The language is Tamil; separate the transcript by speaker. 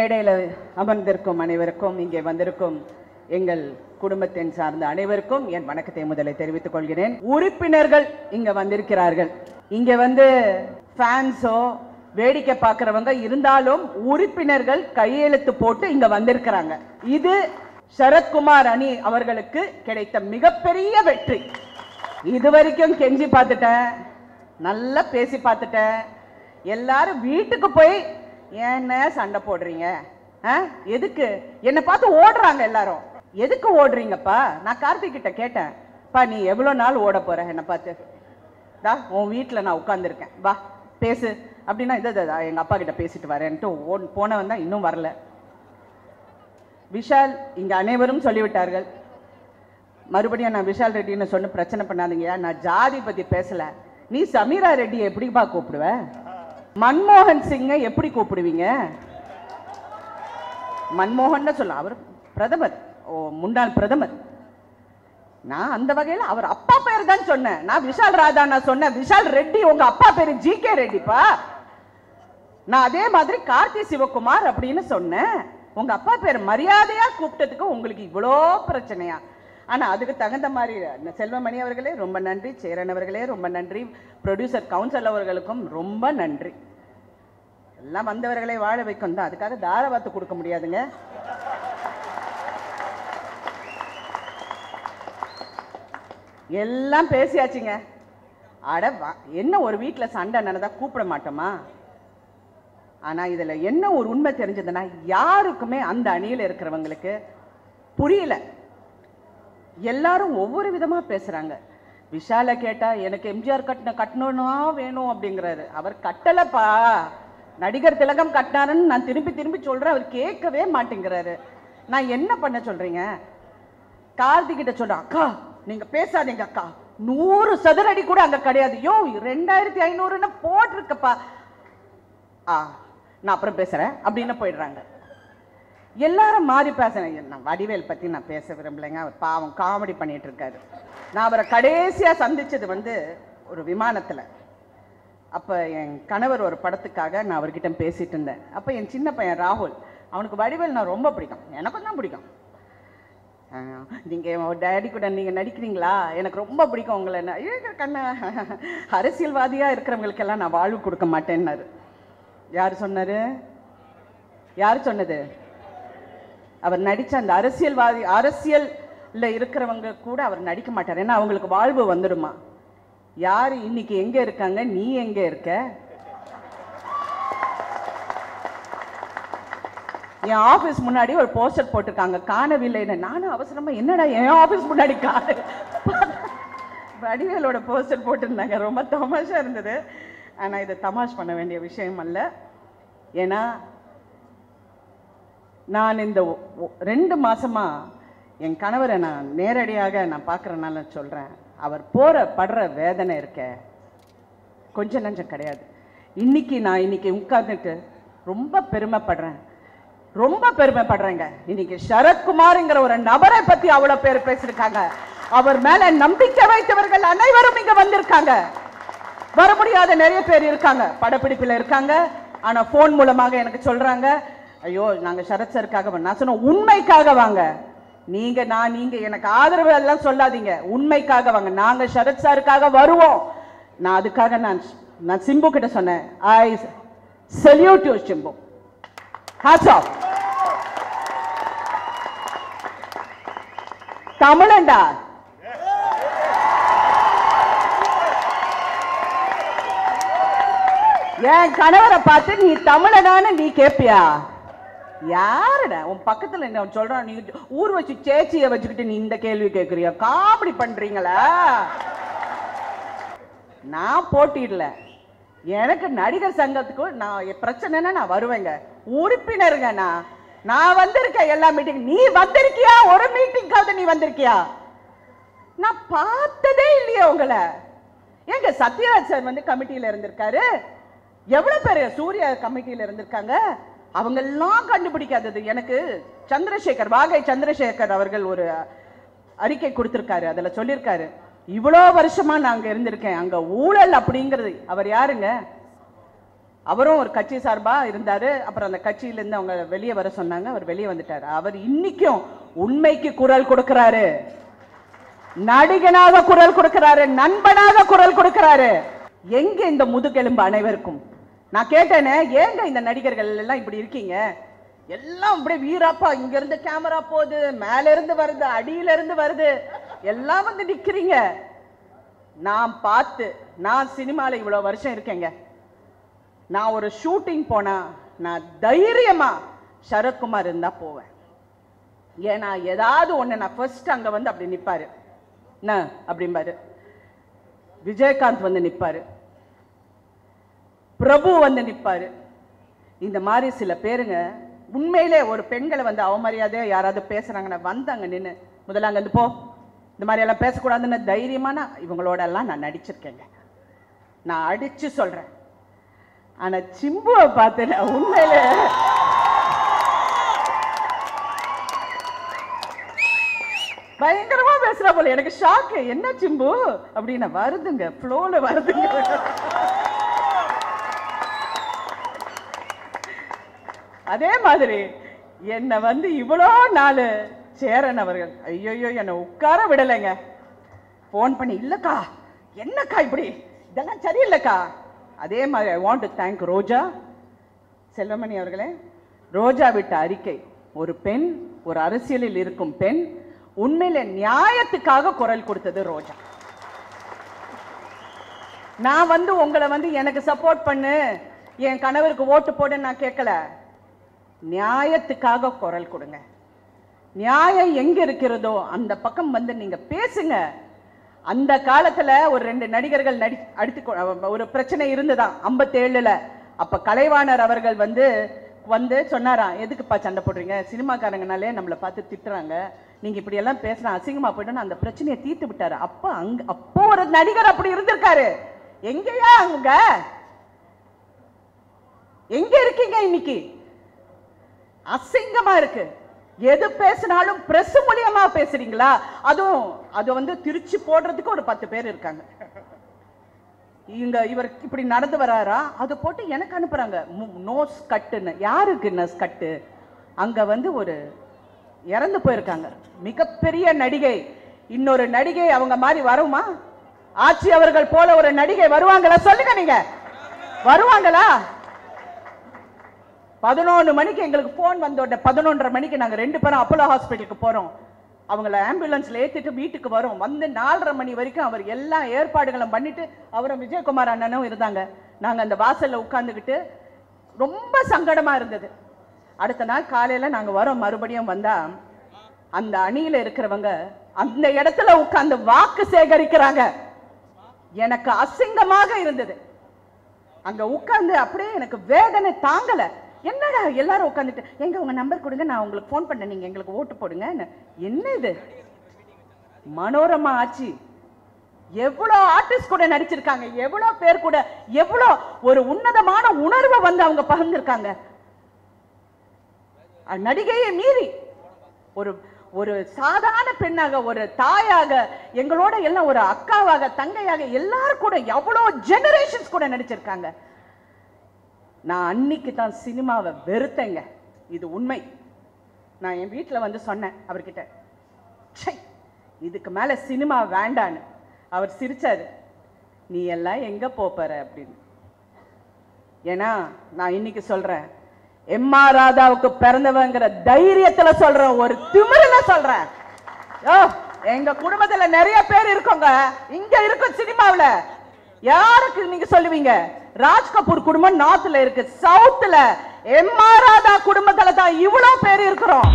Speaker 1: மேடையில் அமர்ந்திருக்கும் அனைவருக்கும், இங்கே வந்திருக்கும் எங்கள் குடும்பத்தின் சார்ந்த அனைவருக்கும் என் வணக்கத்தை முதலில் தெரிவித்துக் கொள்கிறேன். உறுப்பினர்கள் இங்க வந்திருக்கிறார்கள். இங்க வந்து ஃபேன்ஸோ வேடிக்கை பார்க்கிறவங்க இருந்தாலும் உறுப்பினர்கள் கையெழுத்து போட்டு இங்க வந்திருக்கிறாங்க. இது சரத்குமார் அணி அவர்களுக்கு கிடைத்த மிகப்பெரிய வெற்றி. இதுவரைக்கும் கெஞ்சி பார்த்துட்டேன், நல்லா பேசி பார்த்துட்டேன். எல்லாரும் வீட்டுக்கு போய் என்ன சண்டை போடுறீங்க, எதுக்கு என்னை பார்த்து ஓடுறாங்க எல்லாரும், எதுக்கு ஓடுறீங்கப்பா? நான் கார்த்திக் கிட்ட கேட்டேன், பா நீ எவ்வளோ நாள் ஓட போற என்னை பார்த்து? தா உன் வீட்டில் நான் உட்காந்துருக்கேன், வா பேசு அப்படின்னா இதை எங்கள் அப்பா கிட்ட பேசிட்டு வரேன்ட்டு போனவன் தான் இன்னும் வரல. விஷால் இங்கே அனைவரும் சொல்லிவிட்டார்கள். மறுபடியும் நான் விஷால் ரெட்டின்னு சொன்ன பிரச்சனை பண்ணாதீங்க. நான் ஜாதி பற்றி பேசலை. நீ சமீரா ரெட்டியை எப்படிப்பா கூப்பிடுவ? மன்மோகன் சிங்கை எப்படி கூப்பிடுவீங்க? மன்மோகன் சொல்ல, அவர் பிரதமர், முன்னாள் பிரதமர். நான் அந்த வகையில் அவர் அப்பா பேர் தான் சொன்னேன். நான் விஷால் ராதா நான் சொன்னேன். விஷால் ரெட்டி உங்க அப்பா பேரு ஜி.கே. ரெட்டிப்பா. நான் அதே மாதிரி கார்த்தி சிவகுமார் அப்படின்னு சொன்னேன். உங்க அப்பா பேர் மரியாதையா கூப்பிட்டதுக்கு உங்களுக்கு இவ்வளோ பிரச்சனையா? ஆனா அதுக்கு தகுந்த மாதிரி செல்வமணி அவர்களே ரொம்ப நன்றி, சேரன் அவர்களே ரொம்ப நன்றி, ப்ரொடியூசர் கவுன்சில் அவர்களுக்கும் ரொம்ப நன்றி. எல்லாம் வந்தவர்களை வாழ வைக்கும் தான், அதுக்காக தாராவாத்து கொடுக்க முடியாதுங்க. எல்லாம் பேசியாச்சுங்க. அட என்ன ஒரு வீட்டில் சண்டை நடந்தா கூப்பிட மாட்டோமா? ஆனா இதுல என்ன ஒரு உண்மை தெரிஞ்சதுன்னா, யாருக்குமே அந்த அணியில் இருக்கிறவங்களுக்கு புரியல. எல்லாரும் ஒவ்வொரு விதமா பேசுறாங்க. விஷால கேட்டா எனக்கு எம்ஜிஆர் கட்டணும்னா வேணும் அப்படிங்கிறாரு. அவர் கட்டலப்பா, நடிகர் திலகம் கட்டினாருன்னு நான் திரும்பி திரும்பி சொல்றேன். அவர் கேட்கவே மாட்டேங்கிறாரு. நான் என்ன பண்ண சொல்றீங்க? கார்த்திக் கிட்ட சொல்றேன், அக்கா நீங்க பேசாதீங்க அக்கா, 100 சதுரடி கூட அங்க கிடையாது. யோ 2500 போட்டிருக்கப்பா, நான் அப்புறம் பேசுறேன் அப்படின்னு போயிடுறாங்க. எல்லாரும் மாறி பேசுறேன். நான் வடிவேல் பத்தி நான் பேச விரும்பலைங்க. அவர் பாவம் காமெடி பண்ணிட்டு இருக்காரு. நான் அவரை கடைசியா சந்திச்சது வந்து ஒரு விமானத்துல. அப்ப என் கணவர் ஒரு படத்துக்காக நான் அவர்கிட்ட பேசிட்டு இருந்தேன். அப்ப என் சின்ன பையன் ராகுல், அவனுக்கு வடிவேல் நான் ரொம்ப பிடிக்கும், எனக்கும் தான் பிடிக்கும். நீங்க டேடி கூட நீங்க நடிக்கிறீங்களா, எனக்கு ரொம்ப பிடிக்கும் உங்களை. கண்ண அரசியல்வாதியா இருக்கிறவங்களுக்கெல்லாம் நான் வாழ்வு கொடுக்க மாட்டேன்னாரு. யார் சொன்னாரு? யார் சொன்னது? அவர் நடிச்ச அந்த அரசியல்ல இருக்கிறவங்க கூட அவர் நடிக்க மாட்டார். ஏன்னா அவங்களுக்கு வாழ்வு வந்துடுமா? யாரு இன்னைக்கு எங்க இருக்காங்க, நீ எங்க இருக்க? என் ஆபீஸ் முன்னாடி ஒரு போஸ்டர் போட்டிருக்காங்க, காணவில்லைன்னு. நானும் அவசரமா என்னடா என் ஆபீஸ் முன்னாடி காண, வடிவேலோட போஸ்டர் போட்டிருந்தாங்க. ரொம்ப தமாஷா இருந்தது. ஆனா இதை தமாஷ் பண்ண வேண்டிய விஷயம் அல்ல. ஏன்னா நான் இந்த 2 மாசமா என் கணவரை நான் நேரடியாக நான் பார்க்கறனால சொல்றேன். அவர் படுற வேதனை இருக்க கொஞ்சம் நஞ்சம் கிடையாது. இன்னைக்கு உட்கார்ந்துட்டு ரொம்ப பெருமைப்படுறேங்க. இன்னைக்கு சரத்குமார்ங்கிற ஒரு நபரை பத்தி அவ்வளவு பேர் பேசிருக்காங்க. அவர் மேல நம்பிக்கை வைத்தவர்கள் அனைவரும் இங்க வந்திருக்காங்க. வர முடியாத நிறைய பேர் இருக்காங்க, படப்பிடிப்பில் இருக்காங்க. ஆனா போன் மூலமாக எனக்கு சொல்றாங்க, ஐயோ நாங்க சரத் சாருக்காக. நான் சொன்ன உண்மைக்காக வாங்க. நீங்க எனக்கு ஆதரவு எல்லாம் சொல்லாதீங்க, உண்மைக்காக வாங்க. நாங்க சரத் சாருக்காக வருவோம். நான் அதுக்காக நான் சிம்பு கிட்ட சொன்னேன், I salute you Simbu, hats off. தமிழண்டா, என் கணவரை பார்த்து நீ தமிழனான்னு நீ கேப்பியா? யாருடா உன் பக்கத்துல என்ன சொல்றான்? நீ ஊர் வச்சு சேச்சிய வச்சுக்கிட்டு நீ இந்த கேள்வி கேட்கறியா? காமெடி பண்றீங்களா? நான் போட்டிடல. எனக்கு நடிகர் சங்கத்துக்கு நான் பிரச்சனைன்னா நான் வருவேங்க. உறுப்பினருங்க நான் வந்திருக்கேன் எல்லா மீட்டிங். நீ வந்திருக்கியா? ஒரு மீட்டிங்காவது நீ வந்திருக்கியா? நான் பார்த்ததே இல்லையா உங்களை? எங்க சத்யராஜ் சார் வந்து கமிட்டியில இருந்திருக்காரு. எவ்வளவு பேர் சூர்யா கமிட்டியில இருந்திருக்காங்க. அவங்க எல்லாம் கண்டுபிடிக்காதது எனக்கு வாகை சந்திரசேகர் அவர்கள் ஒரு அறிக்கை கொடுத்திருக்காரு. அதுல சொல்லியிருக்காரு, இவ்வளோ வருஷமா நாங்க இருந்திருக்கேன், அங்க ஊழல் அப்படிங்கிறது. அவர் யாருங்க? அவரும் ஒரு கட்சி சார்பா இருந்தாரு. அப்புறம் அந்த கட்சியிலிருந்து அவங்க வெளியே வர சொன்னாங்க. அவர் வெளியே வந்துட்டாரு. அவர் இன்னைக்கும் உண்மைக்கு குரல் கொடுக்கிறாரு, நடிகனாக குரல் கொடுக்கிறாரு, நண்பனாக குரல் கொடுக்கிறாரு. எங்க இந்த முதுகெலும்பு அனைவருக்கும்? நான் கேட்டேனே, ஏங்க இந்த நடிகர்கள் எல்லாம் இப்படி இருக்கீங்க? எல்லாம் அப்படியே வீராப்பா, இங்க இருந்து கேமரா போகுது, மேல இருந்து வருது, அடியில இருந்து வருது, எல்லாம் வந்து நிக்கிறீங்க. நான் பார்த்து, நான் சினிமால இவ்வளவு வருஷம் இருக்கேங்க. நான் ஒரு ஷூட்டிங் போனா நான் தைரியமா சரத்குமார் இருந்தா போவேன். ஏன்னா ஏதாவது ஒண்ணு நான் ஃபர்ஸ்ட் அங்க வந்து அப்படி நிப்பாரு, அப்படிம்பாரு. விஜயகாந்த் வந்து நிப்பாரு, பிரபு வந்து நிப்பாரு. இந்த மாதிரி சில பேருங்க உண்மையிலே ஒரு பெண்களை வந்து அவமரியாதையா யாராவது பேசுறாங்கன்னா வந்தாங்க நின்று முதல்ல அங்க வந்து போ, இந்த மாதிரி எல்லாம் பேசக்கூடாதுன்னு தைரியமான இவங்களோட எல்லாம் நான் நடிச்சிருக்கேங்க. நான் அடிச்சு சொல்றேன். ஆனா சிம்புவை பார்த்தேன் உண்மையிலே பயங்கரமா பேசுறா போல. எனக்கு ஷாக்கு, என்ன சிம்பு அப்படின்னு வருதுங்க, ஃப்ளோல வருதுங்க. அதே மாதிரி என்ன வந்து இவ்வளோ நாள் சேரன் அவர்கள் ஐயோ என்னை உட்கார விடலைங்க. போன் பண்ணி இல்லக்கா என்னக்கா இப்படி இதெல்லாம் சரியில்லைக்கா. அதே மாதிரி ஐ வாண்ட் டு தேங்க் ரோஜா செல்வமணி அவர்களே. ரோஜா விட்ட அறிக்கை, ஒரு பெண், ஒரு அரசியலில் இருக்கும் பெண் உண்மையில நியாயத்துக்காக குரல் கொடுத்தது ரோஜா. நான் வந்து உங்களை வந்து எனக்கு சப்போர்ட் பண்ணு, என் கணவருக்கு ஓட்டு போடு நான் கேட்கல. நியாயத்துக்காக குரல் கொடுங்க. நியாயம் எங்க இருக்கிறதோ அந்த பக்கம் வந்து நீங்க பேசுங்க. அந்த காலத்துல ஒரு 2 நடிகர்கள் அடுத்து ஒரு பிரச்சனை இருந்துதான் 57ல. அப்ப கலைவாணர் அவர்கள் வந்து சொன்னாராம், எதுக்குப்பா சண்டை போடுறீங்க, சினிமாக்காரங்கனாலே நம்மளை பார்த்து திட்டுறாங்க, நீங்க இப்படி எல்லாம் பேசுற அசிங்கமா போயிட்டு அந்த பிரச்சனையை தீர்த்து விட்டாரு. அப்போ ஒரு நடிகர் அப்படி இருந்திருக்காரு. எங்கயா அங்க எங்க இருக்கீங்க இன்னைக்கு? அசிங்கமா இருக்கு. எது பேசினாலும் பிரஸ் மூலியமா பேசுறீங்களா? அதுவும் அது வந்து திருச்சி போடுறதுக்கு ஒரு 10 பேர் இருக்காங்க. இவர் இப்படி நடந்து வராரா, அது போட்டு எனக்கு அனுப்புறாங்க நோஸ் கட்டுன்னு. யாருக்கு நோஸ் கட்டு? அங்க வந்து ஒரு இறந்து போயிருக்காங்க மிகப்பெரிய நடிகை. இன்னொரு நடிகை அவங்க மாதிரி வருமா? ஆட்சி அவர்கள் போல ஒரு நடிகை வருவாங்களா? சொல்லுங்க, நீங்க வருவாங்களா? 11 மணிக்கு எங்களுக்கு போன் வந்தோட 11:30 மணிக்கு நாங்க 2 பேரும் அப்போலோ ஹாஸ்பிட்டலுக்கு போறோம். அவங்கள ஆம்புலன்ஸ்ல ஏத்திட்டு வீட்டுக்கு வரோம். வந்து 4:30 மணி வரைக்கும் அவர் எல்லா ஏற்பாடுகளும் பண்ணிட்டு, அவரும் விஜயகுமார் அண்ணனும் இருந்தாங்க. நாங்க அந்த வாசல்ல உட்கார்ந்துக்கிட்டு ரொம்ப சங்கடமா இருந்தது. அடுத்த நாள் காலையில நாங்க வரோம். மறுபடியும் வந்தா அந்த அணியில இருக்கிறவங்க அந்த இடத்துல உட்கார்ந்து வாக்கு சேகரிக்கிறாங்க. எனக்கு அசிங்கமாக இருந்தது. அங்க உட்கார்ந்து அப்படியே எனக்கு வேதனை தாங்கல. என்னடா எல்லாரும் உட்காந்துட்டு, எங்க உங்க நம்பர் கொடுங்க, நான் உங்களுக்கு போன் பண்ண, நீங்க எங்களுக்கு ஓட்டு போடுங்க. என்ன இது? மனோரமா ஆட்சி எவ்வளவு ஆர்டிஸ்ட் கூட நடிச்சிருக்காங்க, எவ்வளவு பேர் கூட எவ்வளவு ஒரு உன்னதமான உணர்வை வந்து அவங்க பகிர்ந்திருக்காங்க. நடிகையை மீறி ஒரு ஒரு சாதாரண பெண்ணாக, ஒரு தாயாக, எங்களோட எல்லாம் ஒரு அக்காவாக, தங்கையாக எல்லாரும் கூட எவ்வளவு ஜெனரேஷன்ஸ் கூட நடிச்சிருக்காங்க. நான் அன்னைக்கு தான் சினிமாவை வெறுத்தேங்க. இது உண்மை. நான் என் வீட்டில் வந்து சொன்னேன் அவர்கிட்ட, இதுக்கு மேல சினிமா வேண்டான்னு. அவர் சிரிச்சாரு, நீ எல்லாம் எங்க போற அப்படின்னு. ஏன்னா நான் இன்னைக்கு சொல்றேன், எம்.ஆர். ராதாவுக்கு பிறந்தவங்கிற தைரியத்துல சொல்றேன், ஒரு திமிரில சொல்றேன். எங்க குடும்பத்துல நிறைய பேர் இருக்கோங்க, இங்க இருக்கும் சினிமாவில. யாருக்கு நீங்க சொல்லுவீங்க? ராஜ் கபூர் குடும்பம் நார்த்ல இருக்கு, சவுத்ல எம்.ஆர். ராதா குடும்பத்துல தான் இவ்வளவு பேர் இருக்கிறோம்.